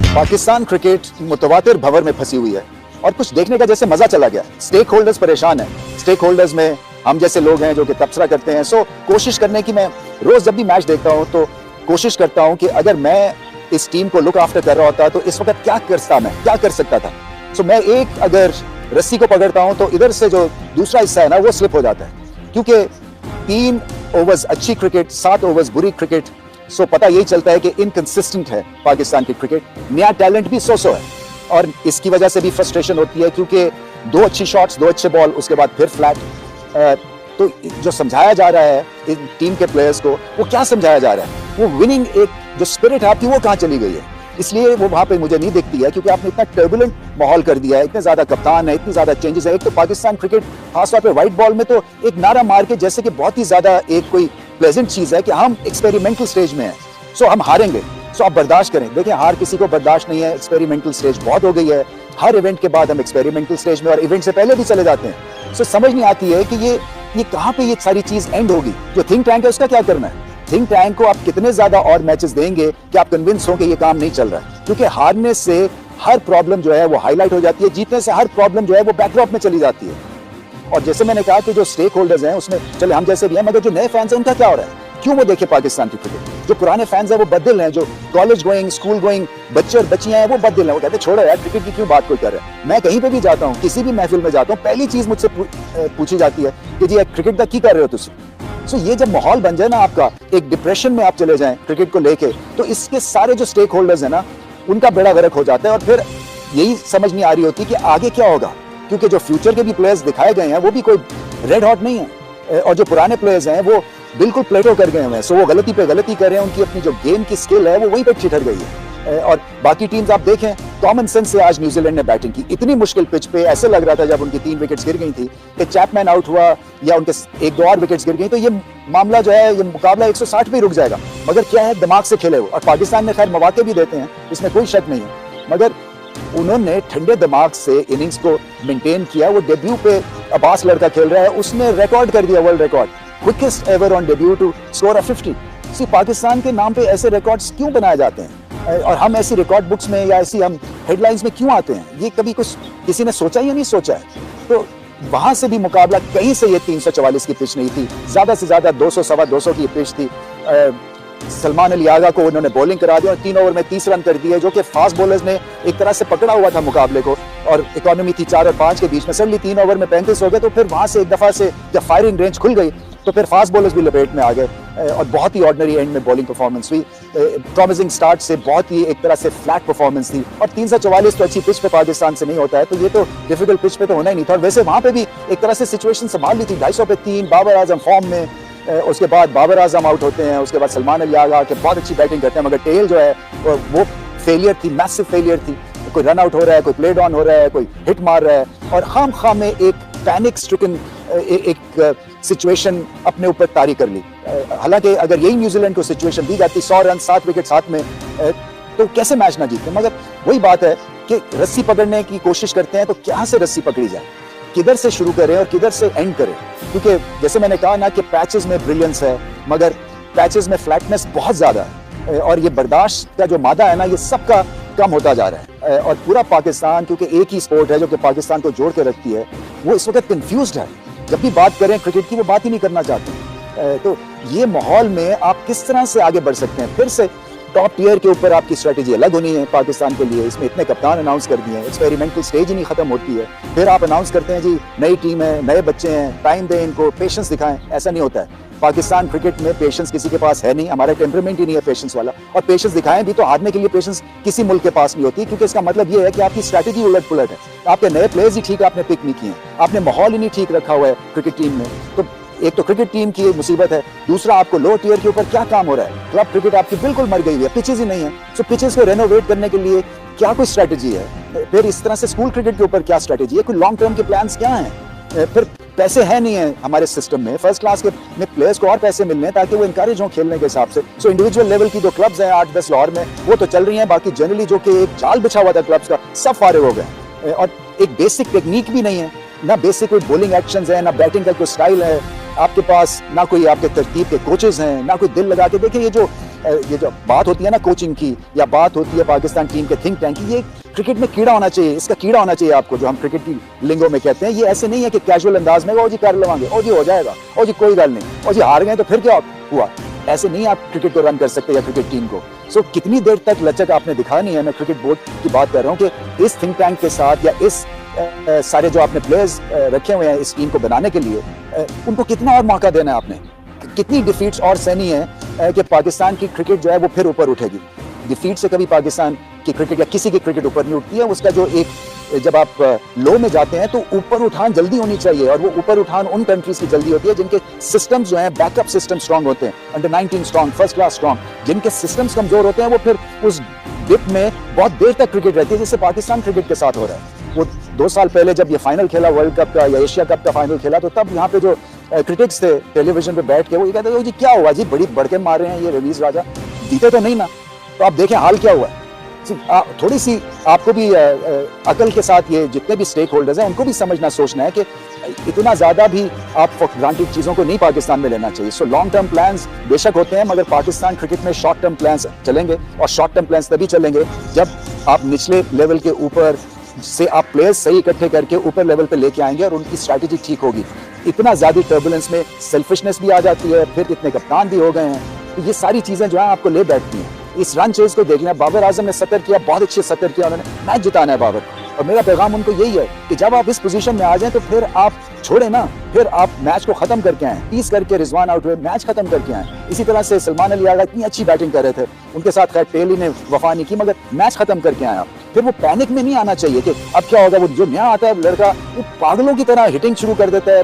Pakistan cricket मुतवातिर भंवर में फंसी हुई है और कुछ देखने का जैसे मजा चला गया। स्टेक होल्डर्स परेशान है। स्टेक होल्डर्स में हम जैसे लोग हैं जो कि तबसरा करते हैं। सो कोशिश करने की, मैं रोज जब भी मैच देखता हूं तो कोशिश करता हूं कि अगर मैं इस टीम को लुक आफ्टर कर रहा होता तो इस वक्त क्या कर सकता था। सो मैं एक अगर रस्सी को पकड़ता हूं तो इधर से जो दूसरा हिस्सा है ना वो स्लिप हो जाता है, क्योंकि 3 ओवर्स अच्छी क्रिकेट, 7 ओवर्स बुरी क्रिकेट। सो पता यही चलता है कि इनकंसिस्टेंट है पाकिस्तान की क्रिकेट। नया टैलेंट भी सो है और इसकी वजह से भी फ्रस्ट्रेशन होती है, क्योंकि 2 अच्छी शॉट्स, 2 अच्छे बॉल, उसके बाद फिर फ्लैट। तो जो समझाया जा रहा है इन टीम के प्लेयर्स को, वो क्या समझाया जा रहा है? वो विनिंग एक जो स्पिरिट आपकी वो कहाँ चली गई है? इसलिए वो वहां पे मुझे नहीं दिखती है, क्योंकि आपने इतना टर्बुलेंट माहौल कर दिया है, इतने ज्यादा कप्तान है, इतनी ज्यादा चेंजेस है। एक तो पाकिस्तान क्रिकेट खासतौर पे व्हाइट बॉल में तो एक नारा मार के जैसे कि बहुत ही ज्यादा एक कोई प्लेजेंट चीज है कि हम एक्सपेरिमेंटल स्टेज में हैं, सो हम हारेंगे, सो आप बर्दाश्त करें। देखिए, हार किसी को बर्दाश्त नहीं है। एक्सपेरिमेंटल स्टेज बहुत हो गई है। हर इवेंट के बाद हम एक्सपेरिमेंटल स्टेज में और इवेंट से पहले भी चले जाते हैं। सो समझ नहीं आती है कि ये कहाँ पे ये सारी चीज एंड होगी। जो थिंक टैंक है उसका क्या करना है? थिंक टैंक को आप कितने ज्यादा और मैचेस देंगे कि आप कन्विंस हो कि ये काम नहीं चल रहा है? क्योंकि हारने से हर प्रॉब्लम जो है वो हाईलाइट हो जाती है, जीतने से हर प्रॉब्लम जो है वो बैकड्रॉप में चली जाती है। और जैसे मैंने कहा कि जो स्टेक होल्डर्स हैं उसमें चले हम जैसे भी हैं, मगर जो नए फैंस हैं उनका क्या हो रहा है? क्यों वो देखे पाकिस्तान की क्रिकेट? जो पुराने फैंस हैं वो बददिल हैं, जो कॉलेज गोइंग, स्कूल गोइंग बच्चे और बच्चियां हैं वो बददिल हैं। वो कहते हैं छोड़ो यार, क्रिकेट की क्यों बात कोई कर रहा है। मैं कहीं पे भी जाता हूँ, किसी भी महफिल में जाता हूँ, पहली चीज मुझसे पूछी जाती है कि जी क्रिकेट का की कर रहे हो तुम? सो ये जब माहौल बन जाए ना आपका, एक डिप्रेशन में आप चले जाएं क्रिकेट को लेके, तो इसके सारे जो स्टेक होल्डर्स हैं ना उनका बेड़ा गर्क हो जाता है। और फिर यही समझ नहीं आ रही होती कि आगे क्या होगा, क्योंकि जो फ्यूचर के भी प्लेयर्स दिखाए गए हैं वो भी कोई रेड हॉट नहीं है, और जो पुराने प्लेयर्स हैं वो बिल्कुल प्लेटो कर गए हैं। सो वो गलती पे गलती कर रहे हैं, उनकी अपनी जो गेम की स्किल है वो वहीं पे ठिठर गई है। और बाकी टीम्स आप देखें, कॉमन सेंस से आज न्यूजीलैंड ने बैटिंग की। इतनी मुश्किल पिच पे ऐसे लग रहा था जब उनकी 3 विकेट्स गिर गई थी कि चैपमैन आउट हुआ या उनके 1-2 और विकेट्स गिर गई तो ये मामला जो है, ये मुकाबला 160 पे रुक जाएगा। मगर क्या है, दिमाग से खेले वो। और पाकिस्तान ने खैर मौके भी देते हैं, इसमें कोई शक नहीं है, मगर उन्होंने ठंडे दिमाग से इनिंग्स को मेंटेन किया। वो डेब्यू पे अब्बास लड़का खेल रहा है, उसने रिकॉर्ड कर दिया, world record, quickest ever on debut to score a 50। सी पाकिस्तान के नाम पे ऐसे रिकॉर्ड्स क्यों बनाए जाते हैं और हम ऐसी रिकॉर्ड बुक्स में या ऐसी हम हेडलाइंस में क्यों आते हैं? ये कभी कुछ किसी ने सोचा या नहीं सोचा है? तो वहां से भी मुकाबला कहीं से ये 344 की पिच नहीं थी, ज्यादा से ज्यादा 200 सवा 200 की पिच थी। सलमान अली आगा को उन्होंने बॉलिंग करा दिया और 3 ओवर में 30 रन कर दिए, जो कि फास्ट बॉलर्स ने एक तरह से पकड़ा हुआ था मुकाबले को। और इकोनॉमी थी 4 और 5 के बीच में, सडनली 3 ओवर में 35 हो गए। तो फिर वहां से एक दफा से जब फायरिंग रेंज खुल गई तो फिर फास्ट बॉलर्स भी लपेट में आ गए और बहुत ही ऑर्डिनरी एंड में बॉलिंग परफॉर्मेंस हुई। प्रॉमिसिंग स्टार्ट से बहुत ही एक तरह से फ्लैट परफॉर्मेंस थी। और 344 तो अच्छी पिच पे पाकिस्तान से नहीं होता है, तो ये तो डिफिकल्ट पिच पे तो होना ही नहीं था। और वैसे वहां पे भी एक तरह से सिचुएशन संभाल ली थी। 250 पे 3, बाबर आजम फॉर्म में, उसके बाद बाबर आजम आउट होते हैं, उसके बाद सलमान अली आगा के बहुत अच्छी बैटिंग करते हैं, मगर टेल जो है वो फेलियर थी, मैसिव फेलियर थी। कोई रन आउट हो रहा है, कोई प्ले डाउन हो रहा है, कोई हिट मार रहा है, और खाम में एक पैनिक स्ट्रिकन एक सिचुएशन अपने ऊपर तारी कर ली। हालांकि अगर यही न्यूजीलैंड को सिचुएशन दी जाती, 100 रन 7 विकेट हाथ में, तो कैसे मैच ना जीते। मगर वही बात है कि रस्सी पकड़ने की कोशिश करते हैं तो कहां से रस्सी पकड़ी जाए, किधर से शुरू करें और किधर से एंड करें। क्योंकि जैसे मैंने कहा ना कि पैचेस में ब्रिलियंस है, मगर पैचेस में फ्लैटनेस बहुत ज्यादा है, और ये बर्दाश्त का जो मादा है ना, ये सबका कम होता जा रहा है। और पूरा पाकिस्तान, क्योंकि एक ही स्पोर्ट है जो कि पाकिस्तान को जोड़ के रखती है, वो इस वक्त कंफ्यूज्ड है। जब भी बात करें क्रिकेट की, वो बात ही नहीं करना चाहते। तो ये माहौल में आप किस तरह से आगे बढ़ सकते हैं? फिर से टॉप टियर के ऊपर आपकी स्ट्रेटेजी अलग होनी है पाकिस्तान के लिए। इसमें इतने कप्तान अनाउंस कर दिए हैं, एक्सपेरिमेंटल स्टेज ही नहीं खत्म होती है। फिर आप अनाउंस करते हैं जी नई टीम है, नए बच्चे हैं, टाइम दें इनको, पेशेंस दिखाएं। ऐसा नहीं होता है। पाकिस्तान क्रिकेट में पेशेंस किसी के पास है नहीं, हमारा टेम्परामेंट ही नहीं है पेशेंस वाला। और पेशेंस दिखाएं भी तो हारने के लिए पेशेंस किसी मुल्क के पास नहीं होती, क्योंकि इसका मतलब ये है कि आपकी स्ट्रेटेजी उलट पुलट है। आपके नए प्लेयर्स ही ठीक आपने पिक नहीं किए, आपने माहौल ही नहीं ठीक रखा हुआ है क्रिकेट टीम में। तो एक तो क्रिकेट टीम की मुसीबत है, दूसरा आपको लो टियर के ऊपर क्या काम हो रहा है। क्लब क्रिकेट आपकी बिल्कुल मर गई है, पिचेस ही नहीं है। सो पिचेस को रेनोवेट करने के लिए क्या कोई स्ट्रेटेजी है? फिर इस तरह से स्कूल क्रिकेट के ऊपर क्या स्ट्रेटेजी है? कोई लॉन्ग टर्म के प्लान्स क्या हैं? फिर पैसे है नहीं है हमारे सिस्टम में, फर्स्ट क्लास के में प्लेयर्स को और पैसे मिलने हैं ताकि वो इंकरेज हो खेलने के हिसाब से। सो इंडिविजुअल लेवल की जो क्लब्स हैं 8-10 लाहौर में, वो तो चल रही हैं, बाकी जनरली जो कि एक जाल बिछा हुआ था क्लब्स का, सब फारिग हो गए। और एक बेसिक टेक्निक भी नहीं है, ना बेसिक कोई बॉलिंग एक्शंस है, ना बैटिंग का कोई स्टाइल है आपके पास, ना कोई आपके तरतीब के कोचेस हैं, ना कोई दिल लगा के। देखिए ये जो ये जो बात होती है ना कोचिंग की, या बात होती है पाकिस्तान टीम के थिंक टैंक की, ये क्रिकेट में कीड़ा होना चाहिए, इसका कीड़ा होना चाहिए आपको, जो हम क्रिकेट की लिंगो में कहते हैं। ये ऐसे नहीं है कि कैजुअल अंदाज में ओ जी कर लवांगे, ओ जी हो जाएगा, ओ जी कोई गल नहीं, ओ जी हार गए तो फिर क्या हुआ। ऐसे नहीं आप क्रिकेट को रन कर सकते या क्रिकेट टीम को। सो कितनी देर तक लचक आपने दिखानी है, मैं क्रिकेट बोर्ड की बात कर रहा हूँ कि इस थिंक टैंक के साथ या इस सारे जो आपने प्लेयर्स रखे हुए हैं इस टीम को बनाने के लिए, उनको कितना और मौका देना है आपने, कितनी डिफीट्स और सहनी है कि पाकिस्तान की क्रिकेट जो है वो फिर ऊपर उठेगी। डिफीट से कभी पाकिस्तान की क्रिकेट या किसी की क्रिकेट ऊपर नहीं उठती है। उसका जो एक, जब आप लो में जाते हैं तो ऊपर उठान जल्दी होनी चाहिए, और वो ऊपर उठान उन कंट्रीज की जल्दी होती है जिनके सिस्टम्स जो हैं, बैकअप सिस्टम स्ट्रांग होते हैं, under 19 strong, first class strong. जिनके सिस्टम्स कमजोर होते हैं वो फिर उस डिप में बहुत देर तक क्रिकेट रहती है, जैसे पाकिस्तान क्रिकेट के साथ हो रहा है। वो 2 साल पहले जब ये फाइनल खेला वर्ल्ड कप का या एशिया कप का फाइनल खेला, तो तब यहाँ पे जो क्रिटिक्स थे टेलीविजन पे बैठ के वो ये कहते थे जी क्या हुआ जी, बड़ी बढ़ के मार रहे हैं ये रवीज राजा, जीते तो नहीं ना। तो आप देखें हाल क्या हुआ है। थोड़ी सी आपको भी अकल के साथ ये जितने भी स्टेक होल्डर्स हैं उनको भी समझना सोचना है कि इतना ज्यादा भी आप फॉर ग्रांटेड चीजों को नहीं पाकिस्तान में लेना चाहिए। सो लॉन्ग टर्म प्लान्स बेशक होते हैं, मगर पाकिस्तान क्रिकेट में शॉर्ट टर्म प्लान्स चलेंगे, और शॉर्ट टर्म प्लान्स तभी चलेंगे जब आप निचले लेवल के ऊपर से आप प्लेयर्स सही इकट्ठे करके ऊपर लेवल पे लेके आएंगे और उनकी स्ट्रैटेजी ठीक होगी। इतना ज्यादा टर्बुलेंस में सेल्फिशनेस भी आ जाती है, फिर इतने कप्तान भी हो गए हैं, तो ये सारी चीजें जो है आपको ले बैठती हैं। इस रन चेज को देखना, बाबर आजम ने 70 किया, बहुत अच्छे 70 किया, उन्होंने मैच जिताना है बाबर। और मेरा पैगाम उनको यही है कि जब आप इस पोजीशन में आ जाएं तो फिर आप छोड़े ना, फिर आप मैच को खत्म करके आए। 30 करके रिजवान आउट हुए, मैच खत्म करके आए। इसी तरह से सलमान अली आगा इतनी अच्छी बैटिंग कर रहे थे, उनके साथ खैर टेली ने वफा नहीं की, मगर मैच खत्म करके आए आप। फिर वो पैनिक में नहीं आना चाहिए कि अब क्या होगा। वो जो नया आता है लड़का, वो पागलों की तरह हिटिंग शुरू कर देता है,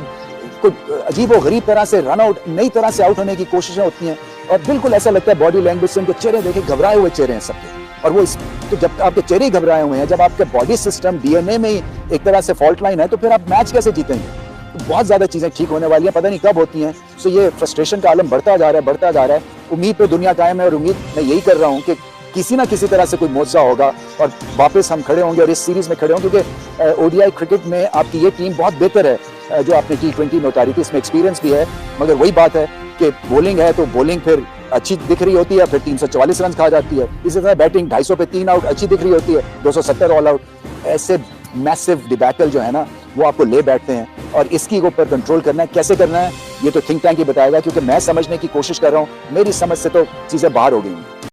कोई अजीब व गरीब तरह से रन आउट, नई तरह से आउट होने की कोशिशें होती हैं, और बिल्कुल ऐसा लगता है बॉडी लैंग्वेज से उनके चेहरे देखे घबराए हुए चेहरे हैं सबके। और वो तो जब आपके चेहरे घबराए हुए हैं, जब आपके बॉडी सिस्टम डीएनए में ही एक तरह से फॉल्ट लाइन है, तो फिर आप मैच कैसे जीतेंगे। तो बहुत ज्यादा चीजें ठीक होने वाली हैं, पता नहीं कब होती हैं। सो ये फ्रस्ट्रेशन का आलम बढ़ता जा रहा है, बढ़ता जा रहा है। उम्मीद पे दुनिया कायम है, और उम्मीद मैं यही कर रहा हूँ कि किसी ना किसी तरह से कोई मौजा होगा और वापस हम खड़े होंगे और इस सीरीज में खड़े होंगे, क्योंकि ओडीआई क्रिकेट में आपकी ये टीम बहुत बेहतर है जो आपने T20 में उतारी थी। इसमें एक्सपीरियंस भी है, मगर वही बात है कि बॉलिंग है तो बॉलिंग फिर अच्छी दिख रही होती है, फिर 344 रन खा जाती है। इसी तरह बैटिंग 250 पे 3 आउट अच्छी दिख रही होती है, 270 ऑल आउट। ऐसे मैसिव डिबैकल जो है ना, वो आपको ले बैठते हैं, और इसकी ऊपर कंट्रोल करना है। कैसे करना है ये तो थिंक टैंक ही बताएगा, क्योंकि मैं समझने की कोशिश कर रहा हूँ, मेरी समझ से तो चीजें बाहर हो गई हैं।